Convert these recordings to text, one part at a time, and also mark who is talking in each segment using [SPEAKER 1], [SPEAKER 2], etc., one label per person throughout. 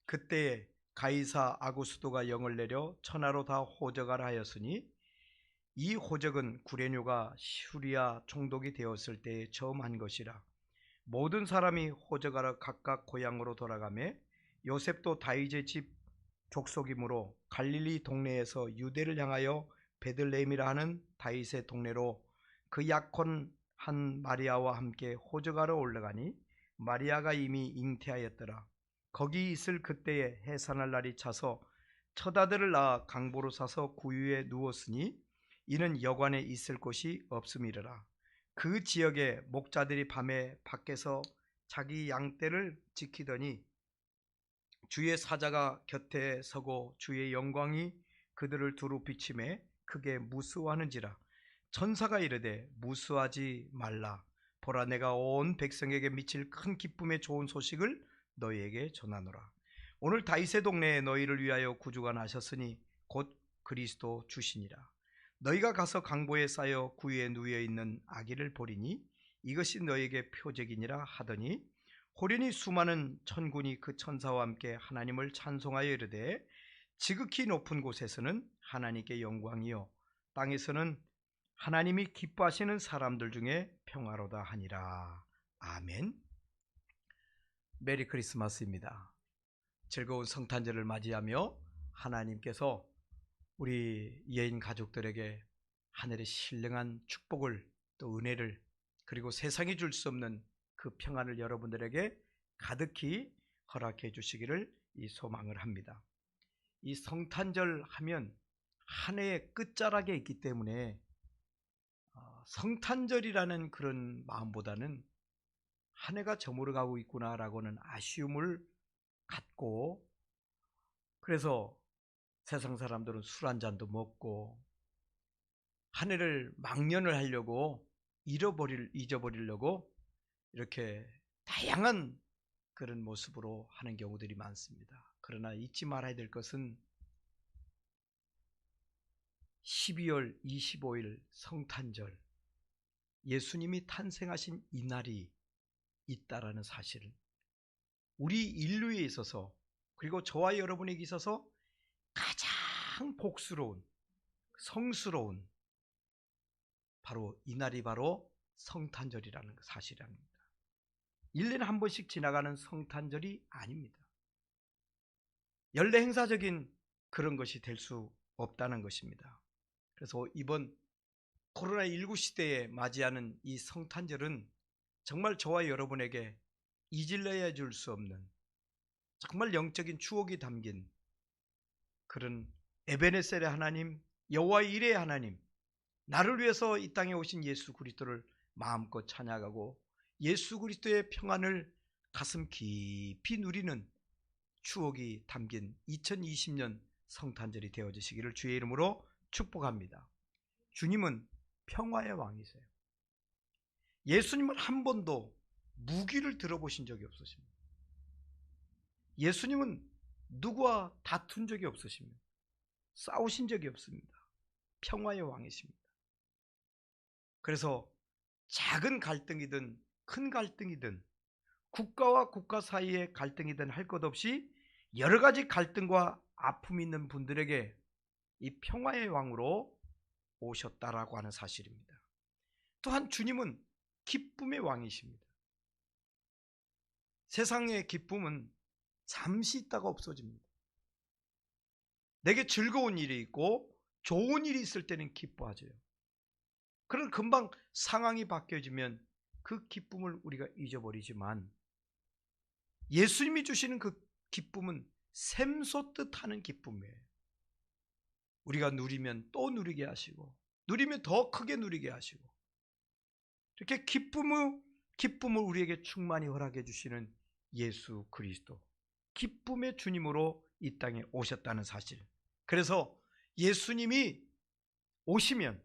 [SPEAKER 1] 그때에 가이사 아구스도가 영을 내려 천하로 다 호적하라 하였으니 이 호적은 구레뇨가 시리아 총독이 되었을 때에 처음 한 것이라. 모든 사람이 호적하러 각각 고향으로 돌아가매 요셉도 다윗의 집 족속이므로 갈릴리 동네에서 유대를 향하여 베들레헴이라 하는 다윗의 동네로 그 약혼한 마리아와 함께 호적하러 올라가니 마리아가 이미 잉태하였더라. 거기 있을 그때에 해산할 날이 차서 첫 아들을 낳아 강보로 사서 구유에 누웠으니 이는 여관에 있을 곳이 없음이라. 그 지역의 목자들이 밤에 밖에서 자기 양떼를 지키더니 주의 사자가 곁에 서고 주의 영광이 그들을 두루 비치매 크게 무수하는지라. 천사가 이르되 무수하지 말라. 보라, 내가 온 백성에게 미칠 큰 기쁨의 좋은 소식을 너희에게 전하노라. 오늘 다윗의 동네에 너희를 위하여 구주가 나셨으니 곧 그리스도 주시니라. 너희가 가서 강보에 쌓여 구유에 누워 있는 아기를 보리니 이것이 너희에게 표적이니라 하더니 호련히 수많은 천군이 그 천사와 함께 하나님을 찬송하여 이르되 지극히 높은 곳에서는 하나님께 영광이요 땅에서는 하나님이 기뻐하시는 사람들 중에 평화로다 하니라. 아멘. 메리 크리스마스입니다. 즐거운 성탄절을 맞이하며 하나님께서 우리 예인 가족들에게 하늘의 신령한 축복을, 또 은혜를, 그리고 세상이 줄 수 없는 그 평안을 여러분들에게 가득히 허락해 주시기를 소망을 합니다. 이 성탄절 하면 한 해의 끝자락에 있기 때문에 성탄절이라는 그런 마음보다는 한 해가 저물어가고 있구나라고는 아쉬움을 갖고, 그래서 세상 사람들은 술 한 잔도 먹고 한 해를 망연을 하려고 잊어버리려고 이렇게 다양한 그런 모습으로 하는 경우들이 많습니다. 그러나 잊지 말아야 될 것은 12월 25일 성탄절, 예수님이 탄생하신 이날이 있다라는 사실을, 우리 인류에 있어서, 그리고 저와 여러분에게 있어서 가장 복스러운, 성스러운 바로 이날이 바로 성탄절이라는 사실입니다. 1년에 한 번씩 지나가는 성탄절이 아닙니다. 연례 행사적인 그런 것이 될 수 없다는 것입니다. 그래서 이번 코로나19 시대에 맞이하는 이 성탄절은 정말 저와 여러분에게 잊을래야 줄 수 없는 정말 영적인 추억이 담긴 그런 에베네셀의 하나님, 여호와의 일의 하나님, 나를 위해서 이 땅에 오신 예수 그리스도를 마음껏 찬양하고 예수 그리스도의 평안을 가슴 깊이 누리는 추억이 담긴 2020년 성탄절이 되어주시기를 주의 이름으로 축복합니다. 주님은 평화의 왕이세요. 예수님은 한 번도 무기를 들어보신 적이 없으십니다. 예수님은 누구와 다툰 적이 없으십니다. 싸우신 적이 없습니다. 평화의 왕이십니다. 그래서 작은 갈등이든 큰 갈등이든 국가와 국가 사이의 갈등이든 할 것 없이 여러 가지 갈등과 아픔이 있는 분들에게 이 평화의 왕으로 오셨다라고 하는 사실입니다. 또한 주님은 기쁨의 왕이십니다. 세상의 기쁨은 잠시 있다가 없어집니다. 내게 즐거운 일이 있고 좋은 일이 있을 때는 기뻐하죠. 그런 금방 상황이 바뀌어지면 그 기쁨을 우리가 잊어버리지만 예수님이 주시는 그 기쁨은 샘솟듯 하는 기쁨이에요. 우리가 누리면 또 누리게 하시고 누리면 더 크게 누리게 하시고 이렇게 기쁨을 우리에게 충만히 허락해 주시는 예수 그리스도, 기쁨의 주님으로 이 땅에 오셨다는 사실. 그래서 예수님이 오시면,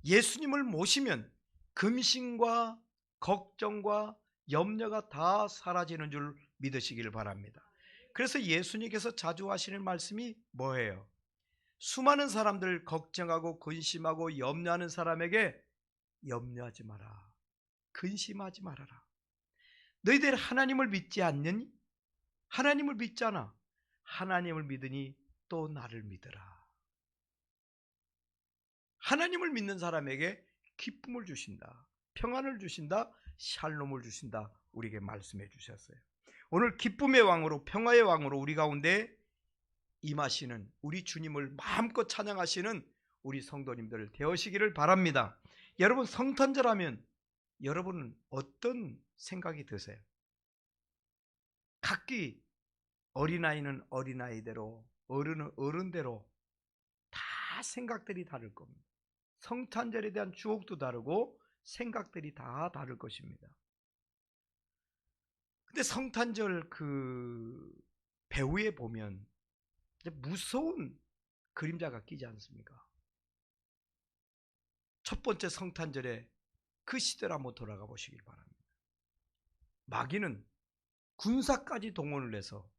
[SPEAKER 1] 예수님을 모시면 근심과 걱정과 염려가 다 사라지는 줄 믿으시기를 바랍니다. 그래서 예수님께서 자주 하시는 말씀이 뭐예요? 수많은 사람들 걱정하고 근심하고 염려하는 사람에게 염려하지 마라, 근심하지 말아라. 너희들 하나님을 믿지 않느니? 하나님을 믿잖아. 하나님을 믿으니 또 나를 믿으라. 하나님을 믿는 사람에게 기쁨을 주신다, 평안을 주신다, 샬롬을 주신다, 우리에게 말씀해 주셨어요. 오늘 기쁨의 왕으로, 평화의 왕으로 우리 가운데 임하시는 우리 주님을 마음껏 찬양하시는 우리 성도님들 되어시기를 바랍니다. 여러분, 성탄절하면 여러분은 어떤 생각이 드세요? 각기 어린아이는 어린아이대로, 어른은 어른대로 다 생각들이 다를 겁니다. 성탄절에 대한 추억도 다르고 생각들이 다 다를 것입니다. 근데 성탄절 그 배후에 보면 무서운 그림자가 끼지 않습니까? 첫 번째 성탄절에 그 시대로 한번 돌아가 보시길 바랍니다. 마귀는 군사까지 동원을 해서,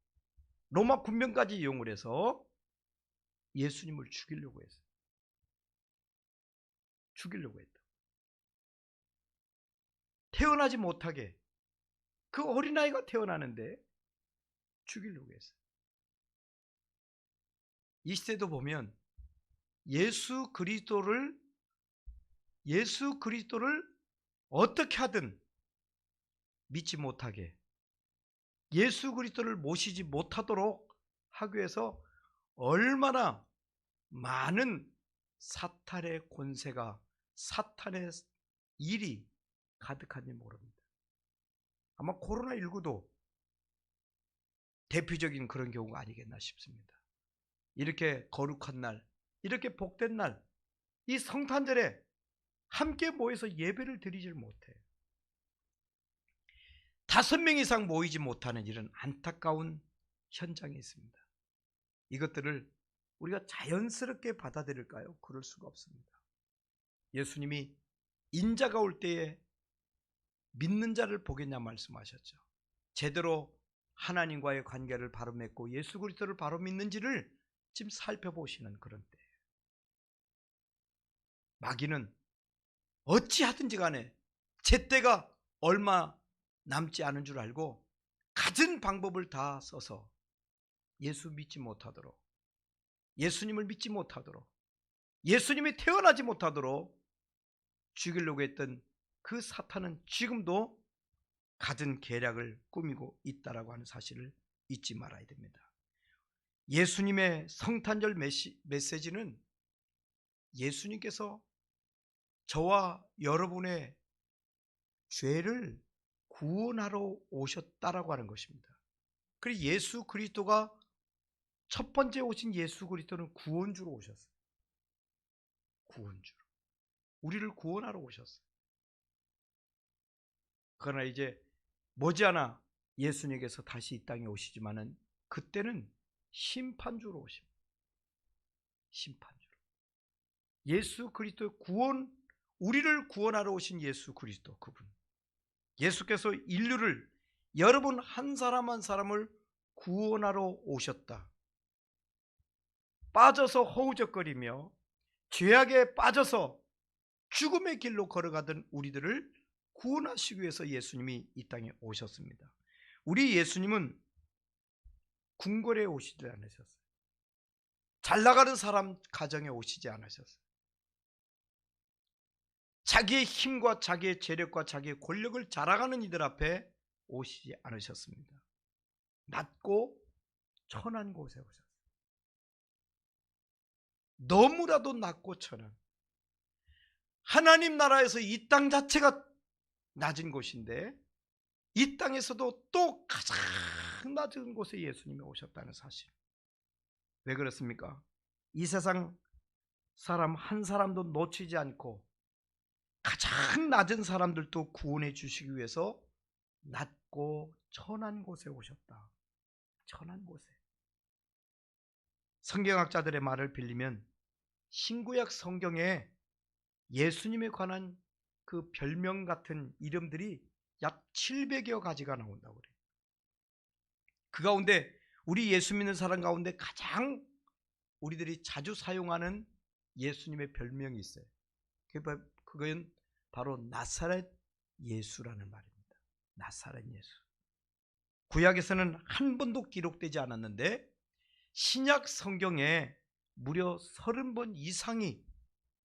[SPEAKER 1] 로마 군병까지 이용을 해서 예수님을 죽이려고 했어요. 죽이려고 했다. 태어나지 못하게, 그 어린아이가 태어나는데 죽이려고 했어요. 이 시대도 보면 예수 그리스도를 어떻게 하든 믿지 못하게, 예수 그리스도를 모시지 못하도록 하기 위해서 얼마나 많은 사탄의 권세가, 사탄의 일이 가득한지 모릅니다. 아마 코로나19도 대표적인 그런 경우가 아니겠나 싶습니다. 이렇게 거룩한 날, 이렇게 복된 날, 이 성탄절에 함께 모여서 예배를 드리질 못해. 5명 이상 모이지 못하는 이런 안타까운 현장이 있습니다. 이것들을 우리가 자연스럽게 받아들일까요? 그럴 수가 없습니다. 예수님이 인자가 올 때에 믿는 자를 보겠냐 말씀하셨죠. 제대로 하나님과의 관계를 바로 맺고 예수 그리스도를 바로 믿는지를 지금 살펴보시는 그런 때예요. 마귀는 어찌하든지 간에 제때가 얼마 남지 않은 줄 알고 갖은 방법을 다 써서 예수 믿지 못하도록, 예수님을 믿지 못하도록, 예수님이 태어나지 못하도록 죽이려고 했던 그 사탄은 지금도 갖은 계략을 꾸미고 있다라고 하는 사실을 잊지 말아야 됩니다. 예수님의 성탄절 메시지는 예수님께서 저와 여러분의 죄를 구원하러 오셨다라고 하는 것입니다. 그리고 예수 그리스도가 첫 번째 오신 예수 그리스도는 구원주로 오셨어요. 구원주로. 우리를 구원하러 오셨어요. 그러나 이제 머지않아 예수님께서 다시 이 땅에 오시지만은 그때는 심판주로 오십니다. 심판주로. 예수 그리스도의 구원, 우리를 구원하러 오신 예수 그리스도, 그분. 예수께서 인류를, 여러분 한 사람 한 사람을 구원하러 오셨다. 빠져서 허우적거리며 죄악에 빠져서 죽음의 길로 걸어가던 우리들을 구원하시기 위해서 예수님이 이 땅에 오셨습니다. 우리 예수님은 궁궐에 오시지 않으셨어요. 잘 나가는 사람 가정에 오시지 않으셨어요. 자기의 힘과 자기의 재력과 자기의 권력을 자랑하는 이들 앞에 오시지 않으셨습니다. 낮고 천한 곳에 오셨어요. 너무나도 낮고 천한, 하나님 나라에서 이 땅 자체가 낮은 곳인데 이 땅에서도 또 가장 낮은 곳에 예수님이 오셨다는 사실. 왜 그렇습니까? 이 세상 사람 한 사람도 놓치지 않고 가장 낮은 사람들도 구원해 주시기 위해서 낮고 천한 곳에 오셨다. 천한 곳에. 성경학자들의 말을 빌리면 신구약 성경에 예수님에 관한 그 별명 같은 이름들이 약 700여 가지가 나온다고 그래요. 그 가운데 우리 예수 믿는 사람 가운데 가장 우리들이 자주 사용하는 예수님의 별명이 있어요. 그건 바로 나사렛 예수라는 말입니다. 나사렛 예수. 구약에서는 한 번도 기록되지 않았는데 신약 성경에 무려 30번 이상이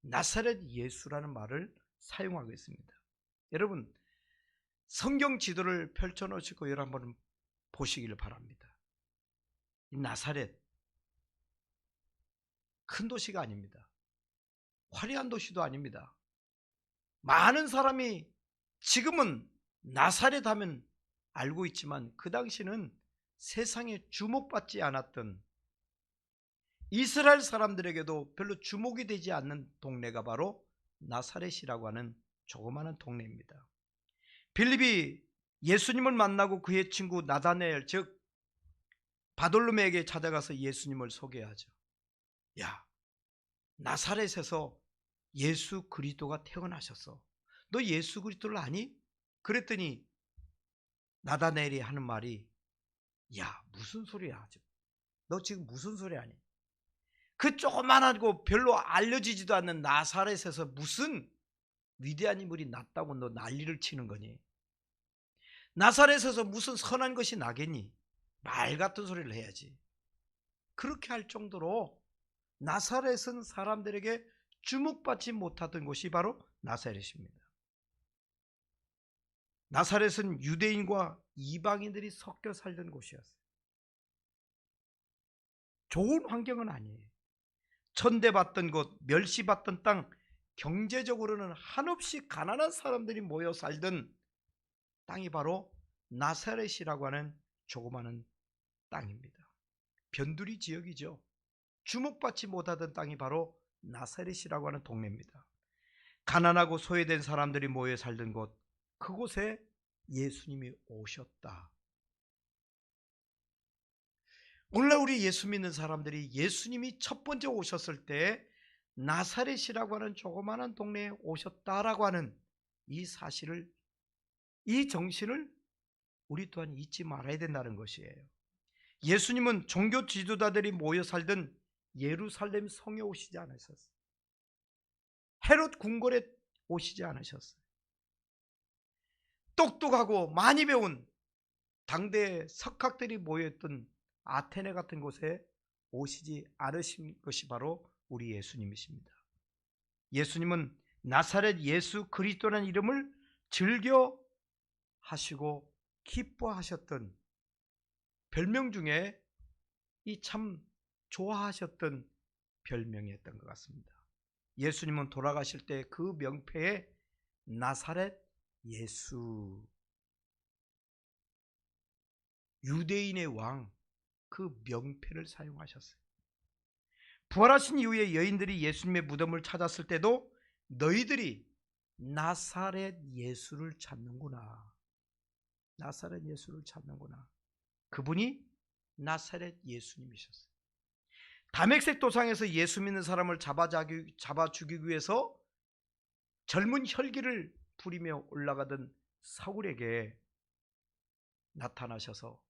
[SPEAKER 1] 나사렛 예수라는 말을 사용하고 있습니다. 여러분, 성경 지도를 펼쳐놓으시고 여러분 보시기를 바랍니다. 이 나사렛, 큰 도시가 아닙니다. 화려한 도시도 아닙니다. 많은 사람이 지금은 나사렛 하면 알고 있지만 그 당시는 세상에 주목받지 않았던, 이스라엘 사람들에게도 별로 주목이 되지 않는 동네가 바로 나사렛이라고 하는 조그마한 동네입니다. 빌립이 예수님을 만나고 그의 친구 나다나엘, 즉 바돌로메에게 찾아가서 예수님을 소개하죠. 야, 나사렛에서 예수 그리스도가 태어나셨어. 너 예수 그리스도를 아니? 그랬더니 나다나엘이 하는 말이, 야, 무슨 소리야? 너 지금 무슨 소리 하니? 그 조그만하고 별로 알려지지도 않는 나사렛에서 무슨 위대한 인물이 났다고 너 난리를 치는 거니? 나사렛에서 무슨 선한 것이 나겠니? 말 같은 소리를 해야지. 그렇게 할 정도로 나사렛은 사람들에게 주목받지 못하던 곳이 바로 나사렛입니다. 나사렛은 유대인과 이방인들이 섞여 살던 곳이었어요. 좋은 환경은 아니에요. 천대받던 곳, 멸시받던 땅, 경제적으로는 한없이 가난한 사람들이 모여 살던 땅이 바로 나사렛이라고 하는 조그마한 땅입니다. 변두리 지역이죠. 주목받지 못하던 땅이 바로 나사렛이라고 하는 동네입니다. 가난하고 소외된 사람들이 모여 살던 곳, 그곳에 예수님이 오셨다. 오늘날 우리 예수 믿는 사람들이 예수님이 첫 번째 오셨을 때 나사렛이라고 하는 조그마한 동네에 오셨다라고 하는 이 사실을, 이 정신을 우리 또한 잊지 말아야 된다는 것이에요. 예수님은 종교 지도자들이 모여 살던 예루살렘 성에 오시지 않으셨어요. 헤롯 궁궐에 오시지 않으셨어요. 똑똑하고 많이 배운 당대 석학들이 모여있던 아테네 같은 곳에 오시지 않으신 것이 바로 우리 예수님이십니다. 예수님은 나사렛 예수 그리스도라는 이름을 즐겨 하시고 기뻐하셨던 별명 중에 이 참 좋아하셨던 별명이었던 것 같습니다. 예수님은 돌아가실 때 그 명패에 나사렛 예수, 유대인의 왕, 그 명패를 사용하셨어요. 부활하신 이후에 여인들이 예수님의 무덤을 찾았을 때도 너희들이 나사렛 예수를 찾는구나. 나사렛 예수를 찾는구나. 그분이 나사렛 예수님이셨어요. 다메섹 도상에서 예수 믿는 사람을 잡아 죽이기 위해서 젊은 혈기를 부리며 올라가던 사울에게 나타나셔서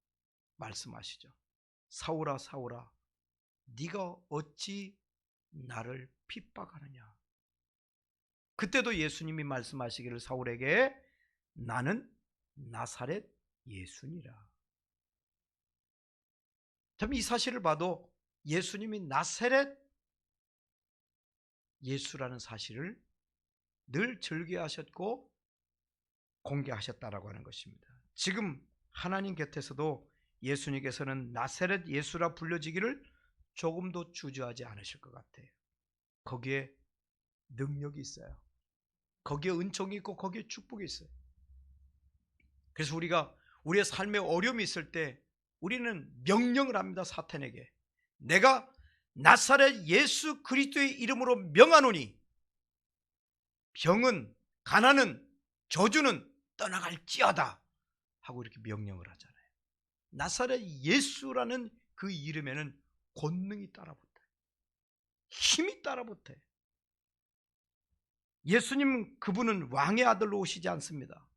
[SPEAKER 1] 말씀하시죠. 사울아 사울아, 네가 어찌 나를 핍박하느냐. 그때도 예수님이 말씀하시기를 사울에게 나는 나사렛 예수니라. 참 이 사실을 봐도 예수님이 나사렛 예수라는 사실을 늘 즐겨하셨고 공개하셨다라고 하는 것입니다. 지금 하나님 곁에서도 예수님께서는 나사렛 예수라 불려지기를 조금도 주저하지 않으실 것 같아요. 거기에 능력이 있어요. 거기에 은총이 있고 거기에 축복이 있어요. 그래서 우리가 우리의 삶에 어려움이 있을 때 우리는 명령을 합니다. 사탄에게 내가 나사렛 예수 그리스도의 이름으로 명하노니 병은, 가난은, 저주는 떠나갈지어다 하고 이렇게 명령을 하잖아요. 나사렛 예수라는 그 이름에는 권능이 따라붙어요. 힘이 따라붙어요. 예수님 그분은 왕의 아들로 오시지 않습니다.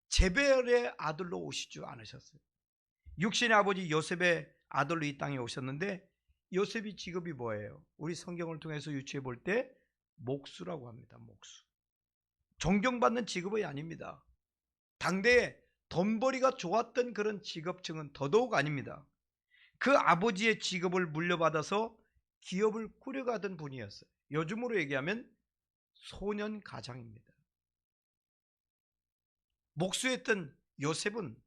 [SPEAKER 1] 제벨의 아들로 오시지 않으셨어요. 육신의 아버지 요셉의 아들로 이 땅에 오셨는데 요셉이 직업이 뭐예요? 우리 성경을 통해서 유추해 볼 때 목수라고 합니다. 목수. 존경받는 직업이 아닙니다. 당대에 돈벌이가 좋았던 그런 직업층은 더더욱 아닙니다. 그 아버지의 직업을 물려받아서 기업을 꾸려가던 분이었어요. 요즘으로 얘기하면 소년 가장입니다. 목수였던 요셉은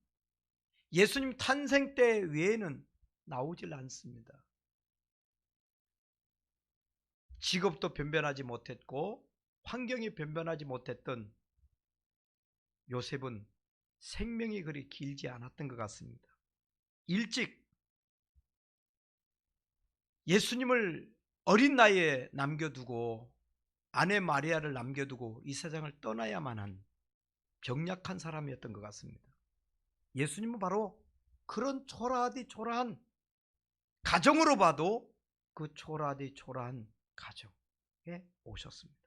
[SPEAKER 1] 예수님 탄생 때 외에는 나오질 않습니다. 직업도 변변하지 못했고 환경이 변변하지 못했던 요셉은 생명이 그리 길지 않았던 것 같습니다. 일찍 예수님을 어린 나이에 남겨두고 아내 마리아를 남겨두고 이 세상을 떠나야만 한 병약한 사람이었던 것 같습니다. 예수님은 바로 그런 초라하디 초라한 가정으로 봐도 그 초라하디 초라한 가정에 오셨습니다.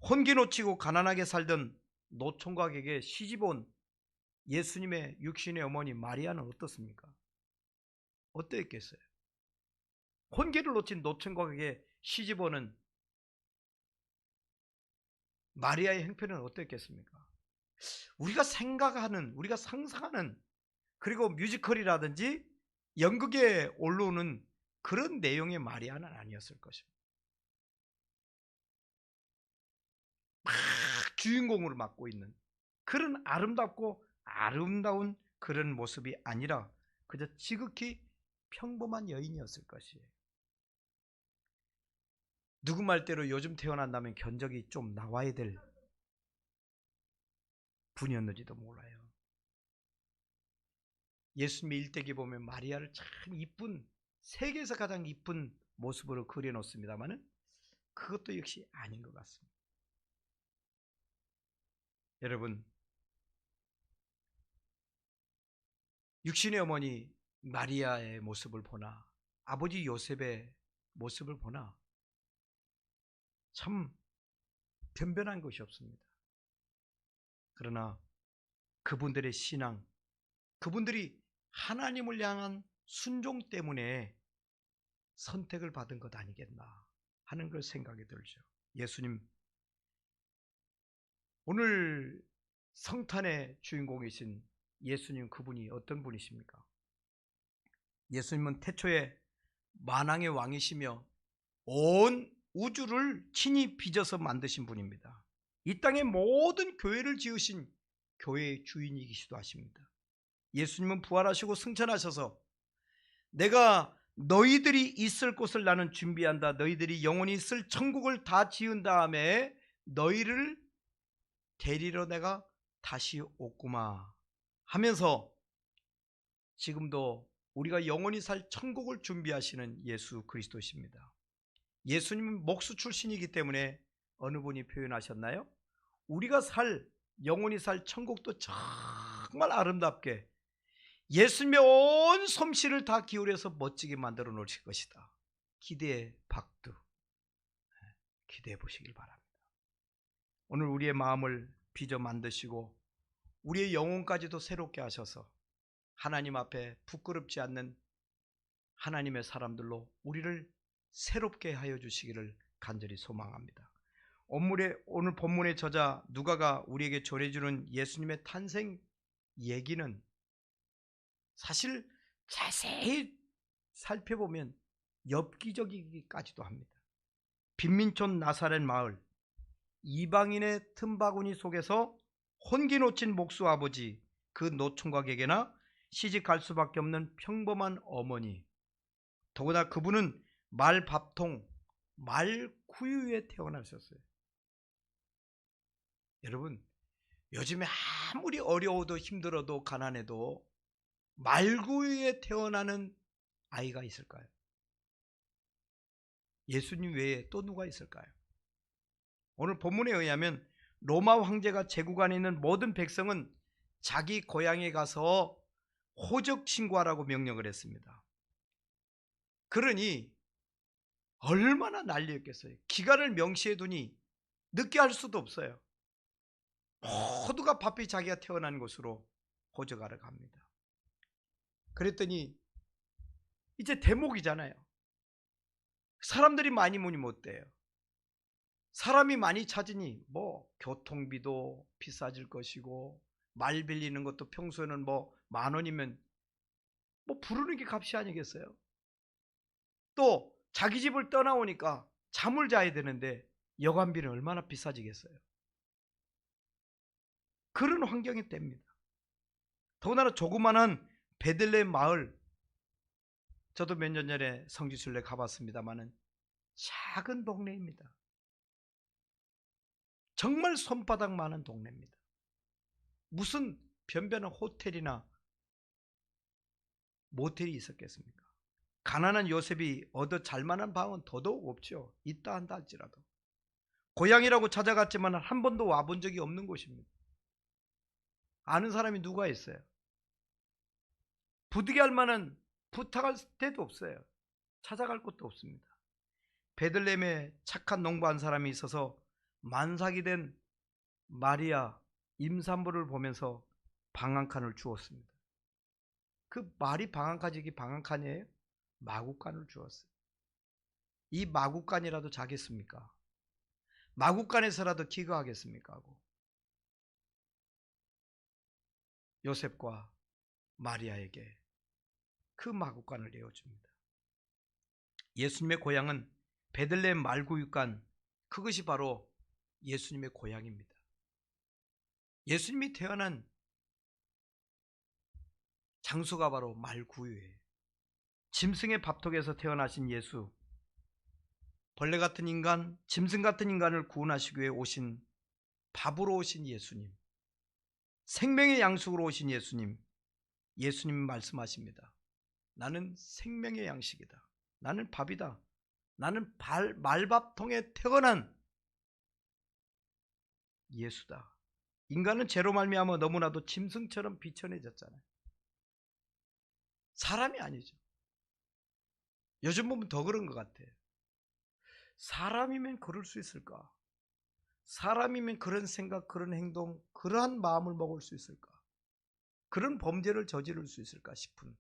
[SPEAKER 1] 혼기 놓치고 가난하게 살던 노총각에게 시집온 예수님의 육신의 어머니 마리아는 어떻습니까? 어떠했겠어요? 혼기를 놓친 노총각에게 시집오는 마리아의 형편은 어땠겠습니까? 우리가 생각하는, 우리가 상상하는, 그리고 뮤지컬이라든지 연극에 올라오는 그런 내용의 마리아는 아니었을 것입니다. 막 주인공으로 맡고 있는 그런 아름답고 아름다운 그런 모습이 아니라 그저 지극히 평범한 여인이었을 것이에요. 누구 말대로 요즘 태어난다면 견적이 좀 나와야 될 분이었는지도 몰라요. 예수님의 일대기 보면 마리아를 참 이쁜, 세계에서 가장 이쁜 모습으로 그려놓습니다만 그것도 역시 아닌 것 같습니다. 여러분, 육신의 어머니 마리아의 모습을 보나 아버지 요셉의 모습을 보나 참 변변한 것이 없습니다. 그러나 그분들의 신앙, 그분들이 하나님을 향한 순종 때문에 선택을 받은 것 아니겠나 하는 걸 생각이 들죠. 예수님, 오늘 성탄의 주인공이신 예수님, 그분이 어떤 분이십니까? 예수님은 태초에 만왕의 왕이시며 온 우주를 친히 빚어서 만드신 분입니다. 이 땅의 모든 교회를 지으신 교회의 주인이기도 하십니다. 예수님은 부활하시고 승천하셔서 내가 너희들이 있을 곳을 나는 준비한다. 너희들이 영원히 있을 천국을 다 지은 다음에 너희를 데리러 내가 다시 오구마 하면서 지금도 우리가 영원히 살 천국을 준비하시는 예수 그리스도십니다. 예수님은 목수 출신이기 때문에 어느 분이 표현하셨나요? 우리가 영원히 살 천국도 정말 아름답게 예수님의 온 솜씨를 다 기울여서 멋지게 만들어 놓으실 것이다. 기대의 박두, 기대해 보시길 바랍니다. 오늘 우리의 마음을 빚어 만드시고 우리의 영혼까지도 새롭게 하셔서 하나님 앞에 부끄럽지 않는 하나님의 사람들로 우리를 새롭게 하여 주시기를 간절히 소망합니다. 오늘 본문의 저자 누가가 우리에게 전해주는 예수님의 탄생 얘기는 사실 자세히 살펴보면 엽기적이기까지도 합니다. 빈민촌 나사렛 마을, 이방인의 틈바구니 속에서 혼기 놓친 목수 아버지, 그 노총각에게나 시집갈 수밖에 없는 평범한 어머니, 더구나 그분은 말밥통, 말구유에 태어나셨어요. 여러분, 요즘에 아무리 어려워도 힘들어도 가난해도 말구유에 태어나는 아이가 있을까요? 예수님 외에 또 누가 있을까요? 오늘 본문에 의하면 로마 황제가 제국 안에 있는 모든 백성은 자기 고향에 가서 호적 신고하라고 명령을 했습니다. 그러니 얼마나 난리였겠어요. 기간을 명시해 두니 늦게 할 수도 없어요. 모두가 바삐 자기가 태어난 곳으로 호적하러 갑니다. 그랬더니 이제 대목이잖아요. 사람들이 많이 모이면 어때요? 사람이 많이 찾으니 교통비도 비싸질 것이고 말 빌리는 것도 평소에는 10,000원이면 뭐 부르는 게 값이 아니겠어요? 또 자기 집을 떠나오니까 잠을 자야 되는데 여관비는 얼마나 비싸지겠어요? 그런 환경이 됩니다. 더군다나 조그마한 베들레헴 마을, 저도 몇 년 전에 성지순례 가봤습니다마는 작은 동네입니다. 정말 손바닥 많은 동네입니다. 무슨 변변한 호텔이나 모텔이 있었겠습니까? 가난한 요셉이 얻어 잘만한 방은 더더욱 없죠. 있다 한다 할지라도. 고향이라고 찾아갔지만 한 번도 와본 적이 없는 곳입니다. 아는 사람이 누가 있어요? 부득이할 만한 부탁할 데도 없어요. 찾아갈 곳도 없습니다. 베들레헴에 착한 농부 한 사람이 있어서 만삭이 된 마리아 임산부를 보면서 방 한 칸을 주었습니다. 그 말이 방 한 칸이 방 한 칸이에요? 마구간을 주었어요. 이 마구간이라도 자겠습니까? 마구간에서라도 기거하겠습니까? 하고 요셉과 마리아에게 그 마구간을 내어줍니다. 예수님의 고향은 베들레헴 말구유간, 그것이 바로 예수님의 고향입니다. 예수님이 태어난 장소가 바로 말구유예요. 짐승의 밥통에서 태어나신 예수, 벌레 같은 인간, 짐승 같은 인간을 구원하시기 위해 오신, 밥으로 오신 예수님, 생명의 양식으로 오신 예수님, 예수님이 말씀하십니다. 나는 생명의 양식이다. 나는 밥이다. 나는 말밥통에 태어난 예수다. 인간은 죄로 말미암아 너무나도 짐승처럼 비천해졌잖아요. 사람이 아니죠. 요즘 보면 더 그런 것 같아요. 사람이면 그럴 수 있을까? 사람이면 그런 생각, 그런 행동, 그러한 마음을 먹을 수 있을까? 그런 범죄를 저지를 수 있을까 싶은,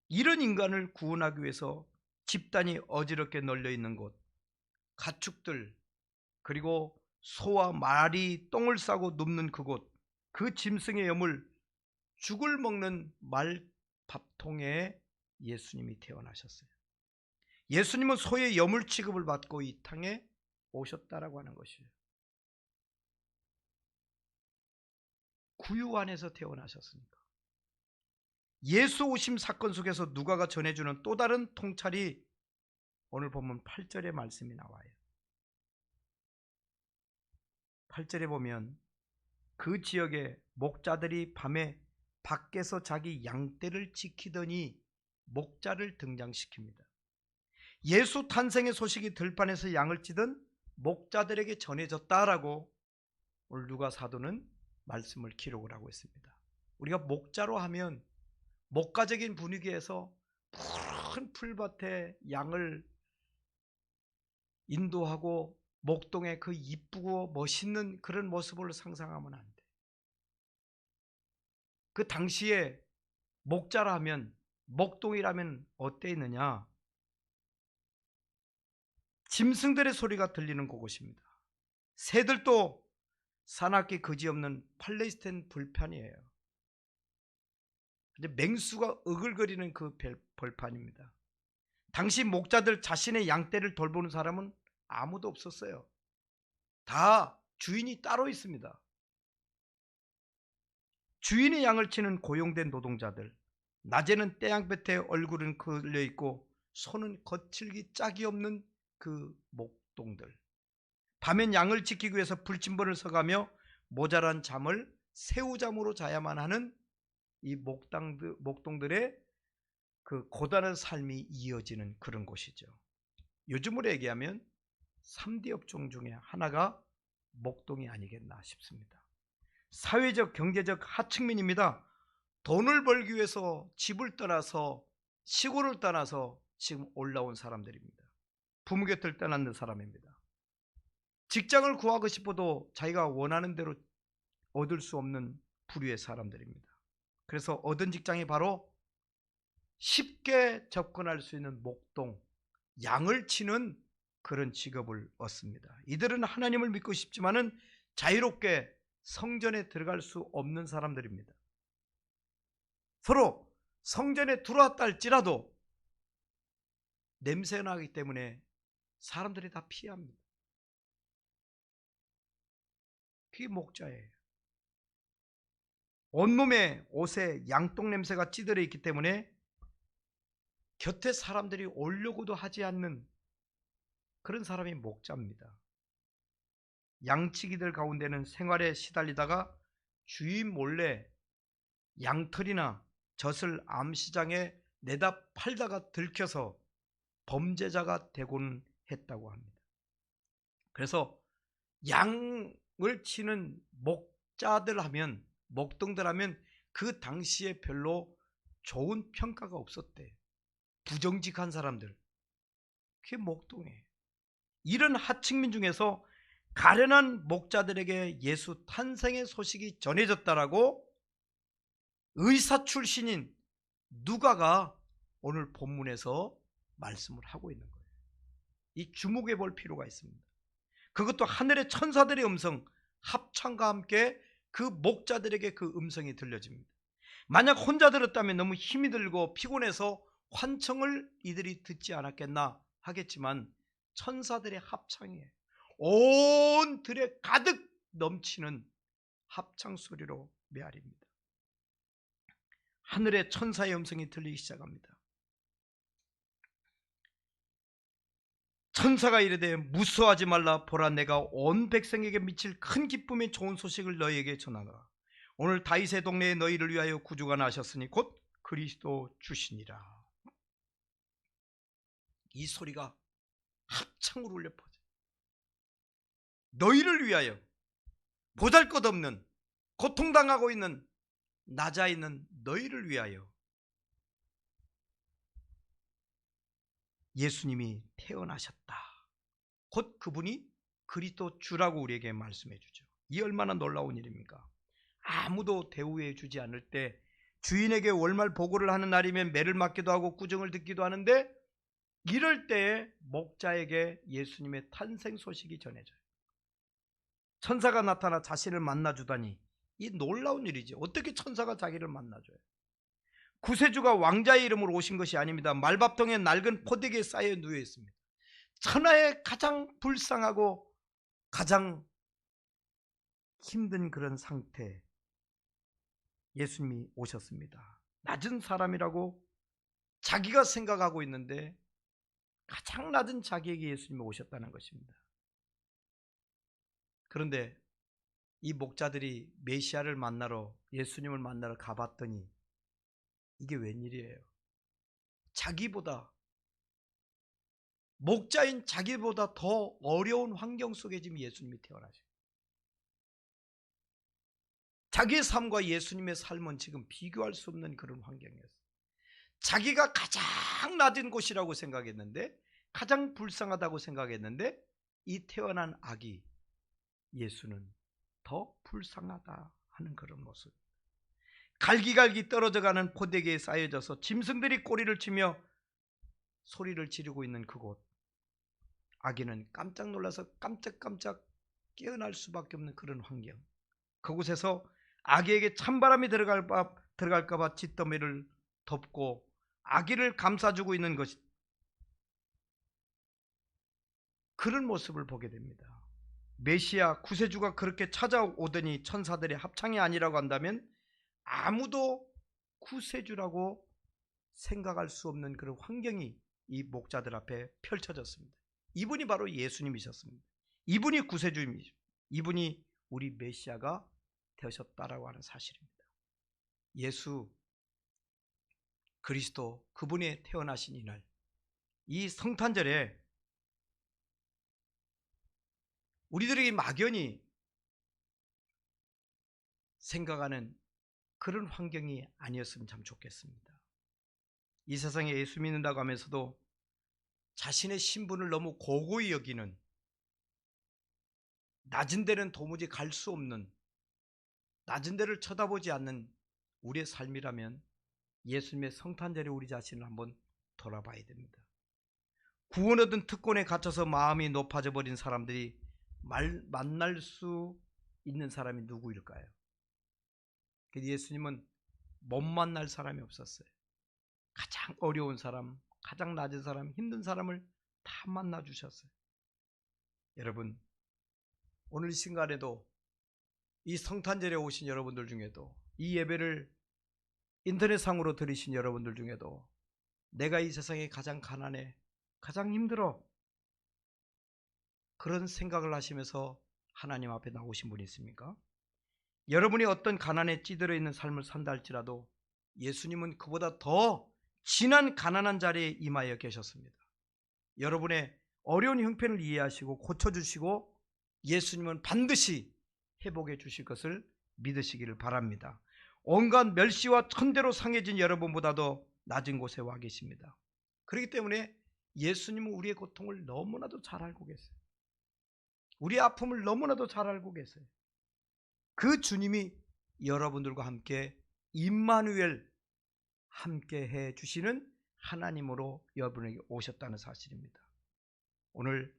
[SPEAKER 1] 이런 인간을 구원하기 위해서 집단이 어지럽게 널려 있는 곳, 가축들, 그리고 소와 말이 똥을 싸고 눕는 그곳, 그 짐승의 염을 죽을 먹는 말밥통에 예수님이 태어나셨어요. 예수님은 소의 염을 취급을 받고 이 땅에 오셨다라고 하는 것이에요. 구유 안에서 태어나셨으니까. 예수 오심 사건 속에서 누가가 전해주는 또 다른 통찰이 오늘 보면 8절의 말씀이 나와요. 8절에 보면 그 지역에 목자들이 밤에 밖에서 자기 양떼를 지키더니 목자를 등장시킵니다. 예수 탄생의 소식이 들판에서 양을 찌던 목자들에게 전해졌다라고 오늘 누가 사도는 말씀을 기록을 하고 있습니다. 우리가 목자로 하면 목가적인 분위기에서 푸른 풀밭에 양을 인도하고 목동의 그 이쁘고 멋있는 그런 모습을 상상하면 안 돼. 그 당시에 목자라 하면, 목동이라면 어땠느냐? 짐승들의 소리가 들리는 그곳입니다. 새들도 사납게 그지없는 팔레스타인 불판이에요. 맹수가 으글거리는 그 벌판입니다. 당시 목자들 자신의 양떼를 돌보는 사람은 아무도 없었어요. 다 주인이 따로 있습니다. 주인의 양을 치는 고용된 노동자들, 낮에는 태양볕에 얼굴은 걸려있고 손은 거칠기 짝이 없는 그 목동들, 밤엔 양을 지키기 위해서 불침번을 서가며 모자란 잠을 새우잠으로 자야만 하는 이 목동들의 그 고단한 삶이 이어지는 그런 곳이죠. 요즘으로 얘기하면 3대 업종 중에 하나가 목동이 아니겠나 싶습니다. 사회적 경제적 하층민입니다. 돈을 벌기 위해서 집을 떠나서 시골을 떠나서 지금 올라온 사람들입니다. 부모 곁을 떠나는 사람입니다. 직장을 구하고 싶어도 자기가 원하는 대로 얻을 수 없는 부류의 사람들입니다. 그래서 얻은 직장이 바로 쉽게 접근할 수 있는 목동, 양을 치는 그런 직업을 얻습니다. 이들은 하나님을 믿고 싶지만은 자유롭게 성전에 들어갈 수 없는 사람들입니다. 서로 성전에 들어왔다 할지라도 냄새가 나기 때문에 사람들이 다 피합니다. 그게 목자예요. 온몸에 옷에 양똥 냄새가 찌들어 있기 때문에 곁에 사람들이 오려고도 하지 않는 그런 사람이 목자입니다. 양치기들 가운데는 생활에 시달리다가 주인 몰래 양털이나 젖을 암시장에 내다 팔다가 들켜서 범죄자가 되곤 했다고 합니다. 그래서 양을 치는 목자들 하면, 목동들 하면 그 당시에 별로 좋은 평가가 없었대. 부정직한 사람들, 그게 목동이에요. 이런 하층민 중에서 가련한 목자들에게 예수 탄생의 소식이 전해졌다라고 의사 출신인 누가가 오늘 본문에서 말씀을 하고 있는 거예요. 이 주목해 볼 필요가 있습니다. 그것도 하늘의 천사들의 음성, 합창과 함께 그 목자들에게 그 음성이 들려집니다. 만약 혼자 들었다면 너무 힘이 들고 피곤해서 환청을 이들이 듣지 않았겠나 하겠지만 천사들의 합창이에요. 온 들에 가득 넘치는 합창 소리로 메아립니다. 하늘의 천사의 음성이 들리기 시작합니다. 천사가 이르되 무서워하지 말라. 보라, 내가 온 백성에게 미칠 큰 기쁨의 좋은 소식을 너희에게 전하노라. 오늘 다윗의 동네에 너희를 위하여 구주가 나셨으니 곧 그리스도 주시니라. 이 소리가 합창으로 울려 퍼져. 너희를 위하여, 보잘것없는 고통당하고 있는 낮아 있는 너희를 위하여 예수님이 태어나셨다. 곧 그분이 그리스도 주라고 우리에게 말씀해 주죠. 이 얼마나 놀라운 일입니까? 아무도 대우해 주지 않을 때 주인에게 월말 보고를 하는 날이면 매를 맞기도 하고 꾸중을 듣기도 하는데, 이럴 때에 목자에게 예수님의 탄생 소식이 전해져요. 천사가 나타나 자신을 만나주다니, 이 놀라운 일이지. 어떻게 천사가 자기를 만나줘요? 구세주가 왕자의 이름으로 오신 것이 아닙니다. 말밥통에 낡은 포대기에 쌓여 누워 있습니다. 천하에 가장 불쌍하고 가장 힘든 그런 상태, 예수님이 오셨습니다. 낮은 사람이라고 자기가 생각하고 있는데 가장 낮은 자기에게 예수님이 오셨다는 것입니다. 그런데 이 목자들이 메시아를 만나러, 예수님을 만나러 가봤더니 이게 웬일이에요? 자기보다, 목자인 자기보다 더 어려운 환경 속에 지금 예수님이 태어나셔요. 자기의 삶과 예수님의 삶은 지금 비교할 수 없는 그런 환경이었어요. 자기가 가장 낮은 곳이라고 생각했는데, 가장 불쌍하다고 생각했는데, 이 태어난 아기 예수는 더 불쌍하다 하는 그런 모습. 갈기갈기 떨어져가는 포대기에 쌓여져서 짐승들이 꼬리를 치며 소리를 지르고 있는 그곳, 아기는 깜짝 놀라서 깜짝깜짝 깨어날 수밖에 없는 그런 환경. 그곳에서 아기에게 찬바람이 들어갈까 봐 잿더미를 덮고 아기를 감싸주고 있는 것이, 그런 모습을 보게 됩니다. 메시아 구세주가 그렇게 찾아오더니 천사들의 합창이 아니라고 한다면 아무도 구세주라고 생각할 수 없는 그런 환경이 이 목자들 앞에 펼쳐졌습니다. 이분이 바로 예수님이셨습니다. 이분이 구세주입니다. 이분이 우리 메시아가 되셨다라고 하는 사실입니다. 예수 그리스도, 그분이 태어나신 이날, 이 성탄절에 우리들에게 막연히 생각하는 그런 환경이 아니었으면 참 좋겠습니다. 이 세상에 예수 믿는다고 하면서도 자신의 신분을 너무 고고히 여기는, 낮은 데는 도무지 갈 수 없는, 낮은 데를 쳐다보지 않는 우리의 삶이라면 예수님의 성탄절에 우리 자신을 한번 돌아봐야 됩니다. 구원 얻은 특권에 갇혀서 마음이 높아져 버린 사람들이 만날 수 있는 사람이 누구일까요? 예수님은 못 만날 사람이 없었어요. 가장 어려운 사람, 가장 낮은 사람, 힘든 사람을 다 만나주셨어요. 여러분, 오늘 이 순간에도 이 성탄절에 오신 여러분들 중에도, 이 예배를 인터넷상으로 들으신 여러분들 중에도 내가 이 세상에 가장 가난해, 가장 힘들어, 그런 생각을 하시면서 하나님 앞에 나오신 분이 있습니까? 여러분이 어떤 가난에 찌들어 있는 삶을 산다 할지라도 예수님은 그보다 더 진한 가난한 자리에 임하여 계셨습니다. 여러분의 어려운 형편을 이해하시고 고쳐주시고 예수님은 반드시 회복해 주실 것을 믿으시기를 바랍니다. 온갖 멸시와 천대로 상해진 여러분보다도 낮은 곳에 와 계십니다. 그렇기 때문에 예수님은 우리의 고통을 너무나도 잘 알고 계세요. 우리의 아픔을 너무나도 잘 알고 계세요. 그 주님이 여러분들과 함께 임마누엘, 함께 해 주시는 하나님으로 여러분에게 오셨다는 사실입니다. 오늘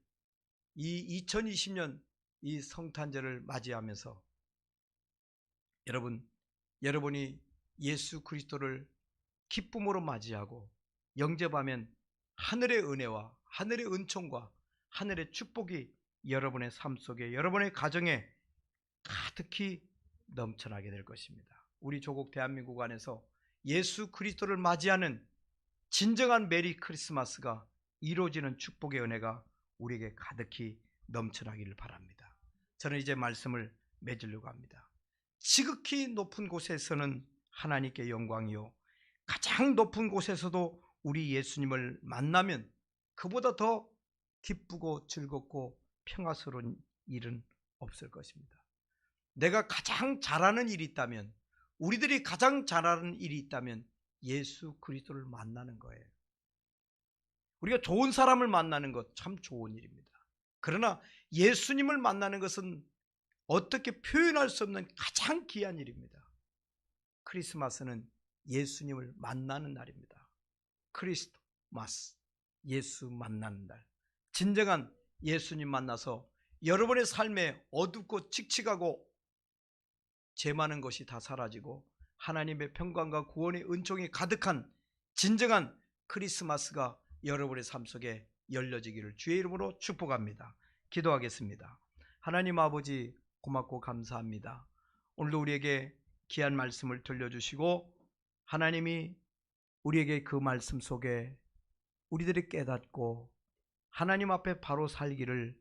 [SPEAKER 1] 이 2020년 이 성탄절을 맞이하면서 여러분이 예수 그리스도를 기쁨으로 맞이하고 영접하면 하늘의 은혜와 하늘의 은총과 하늘의 축복이 여러분의 삶 속에, 여러분의 가정에 가득히 넘쳐나게 될 것입니다. 우리 조국 대한민국 안에서 예수 그리스도를 맞이하는 진정한 메리 크리스마스가 이루어지는 축복의 은혜가 우리에게 가득히 넘쳐나기를 바랍니다. 저는 이제 말씀을 맺으려고 합니다. 지극히 높은 곳에서는 하나님께 영광이요, 가장 높은 곳에서도 우리 예수님을 만나면 그보다 더 기쁘고 즐겁고 평화스러운 일은 없을 것입니다. 내가 가장 잘하는 일이 있다면, 우리들이 가장 잘하는 일이 있다면 예수 그리스도를 만나는 거예요. 우리가 좋은 사람을 만나는 것 참 좋은 일입니다. 그러나 예수님을 만나는 것은 어떻게 표현할 수 없는 가장 귀한 일입니다. 크리스마스는 예수님을 만나는 날입니다. 크리스토마스, 예수 만나는 날. 진정한 예수님 만나서 여러분의 삶에 어둡고 칙칙하고 죄 많은 것이 다 사라지고 하나님의 평강과 구원의 은총이 가득한 진정한 크리스마스가 여러분의 삶 속에 열려지기를 주의 이름으로 축복합니다. 기도하겠습니다. 하나님 아버지, 고맙고 감사합니다. 오늘도 우리에게 귀한 말씀을 들려주시고 하나님이 우리에게 그 말씀 속에 우리들이 깨닫고 하나님 앞에 바로 살기를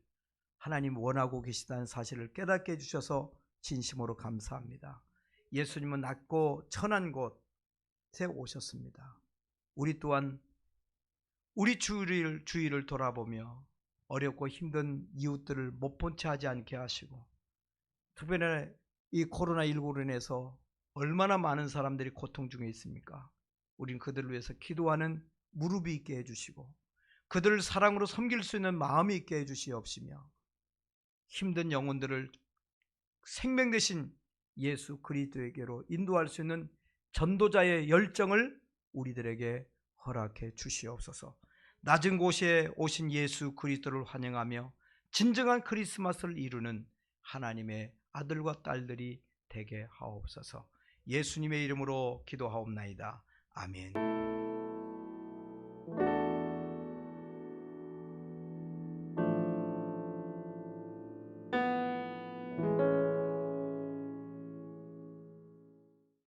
[SPEAKER 1] 하나님 원하고 계시다는 사실을 깨닫게 해주셔서 진심으로 감사합니다. 예수님은 낮고 천한 곳에 오셨습니다. 우리 또한 우리 주위를 돌아보며 어렵고 힘든 이웃들을 못 본 채 하지 않게 하시고, 특별히 이 코로나19로 인해서 얼마나 많은 사람들이 고통 중에 있습니까? 우린 그들을 위해서 기도하는 무릎이 있게 해주시고 그들을 사랑으로 섬길 수 있는 마음이 있게 해주시옵시며, 힘든 영혼들을 생명 되신 예수 그리스도에게로 인도할 수 있는 전도자의 열정을 우리들에게 허락해 주시옵소서. 낮은 곳에 오신 예수 그리스도를 환영하며 진정한 크리스마스를 이루는 하나님의 아들과 딸들이 되게 하옵소서. 예수님의 이름으로 기도하옵나이다. 아멘.